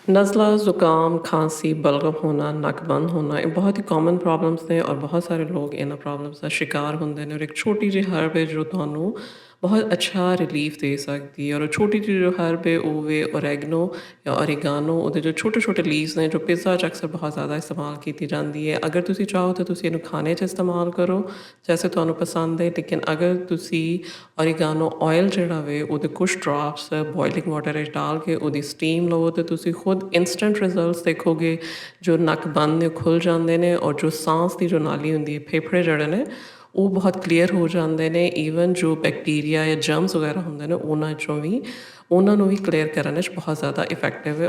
नज़ला, ज़ुकाम, खाँसी, बलगम होना, नक बंद होना ਇਹ ਬਹੁਤ ਹੀ ਕਾਮਨ ਪ੍ਰੋਬਲਮਸ ਨੇ ਔਰ ਬਹੁਤ ਸਾਰੇ ਲੋਕ ਇਹਨਾਂ ਪ੍ਰੋਬਲਮਸ ਦਾ ਸ਼ਿਕਾਰ ਹੁੰਦੇ ਨੇ ਔਰ ਇੱਕ ਛੋਟੀ ਜਿਹੀ ਹਰਬ ਹੈ ਜੋ ਤੁਹਾਨੂੰ ਬਹੁਤ ਅੱਛਾ ਰਿਲੀਫ ਦੇ ਸਕਦੀ ਹੈ ਔਰ ਉਹ ਛੋਟੀ ਜਿਹੀ ਜੋ ਹਰਬ ਹੈ ਉਹ ਵੇ ਓਰੈਗਨੋ ਜਾਂ ਓਰੀਗਾਨੋ। ਉਹਦੇ ਜੋ ਛੋਟੇ ਛੋਟੇ ਲੀਵਸ ਨੇ ਜੋ ਪਿਜ਼ਾ 'ਚ ਅਕਸਰ ਬਹੁਤ ਜ਼ਿਆਦਾ ਇਸਤੇਮਾਲ ਕੀਤੀ ਜਾਂਦੀ ਹੈ। ਅਗਰ ਤੁਸੀਂ ਚਾਹੋ ਤਾਂ ਤੁਸੀਂ ਇਹਨੂੰ ਖਾਣੇ 'ਚ ਇਸਤੇਮਾਲ ਕਰੋ ਜੈਸੇ ਤੁਹਾਨੂੰ ਪਸੰਦ ਹੈ, ਲੇਕਿਨ ਅਗਰ ਤੁਸੀਂ ਓਰੀਗਾਨੋ ਆਇਲ ਜਿਹੜਾ ਵੇ ਉਹਦੇ ਕੁਛ ਡ੍ਰੌਪਸ ਬੋਇਲਿੰਗ ਵਾਟਰ ਵਿੱਚ ਡਾਲ ਕੇ ਉਹਦੀ ਸਟੀਮ ਲਵੋ ਅਤੇ ਤੁਸੀਂ ਖੁਦ ਇੰਸਟੈਂਟ ਰਿਜ਼ਲਟਸ ਦੇਖੋਗੇ। ਜੋ ਨੱਕ ਬੰਦ ਨੇ ਉਹ ਖੁੱਲ੍ਹ ਜਾਂਦੇ ਨੇ ਔਰ ਜੋ ਸਾਂਸ ਦੀ ਜੋ ਨਾਲੀ ਹੁੰਦੀ ਹੈ, ਫੇਫੜੇ ਜਿਹੜੇ ਨੇ ਉਹ ਬਹੁਤ ਕਲੀਅਰ ਹੋ ਜਾਂਦੇ ਨੇ। ਈਵਨ ਜੋ ਬੈਕਟੀਰੀਆ ਜਾਂ ਜਰਮਸ ਵਗੈਰਾ ਹੁੰਦੇ ਨੇ ਉਹਨਾਂ 'ਚੋਂ ਵੀ ਉਹਨਾਂ ਨੂੰ ਵੀ ਕਲੀਅਰ ਕਰਨ ਵਿੱਚ ਬਹੁਤ ਜ਼ਿਆਦਾ ਇਫੈਕਟਿਵ ਹੈ।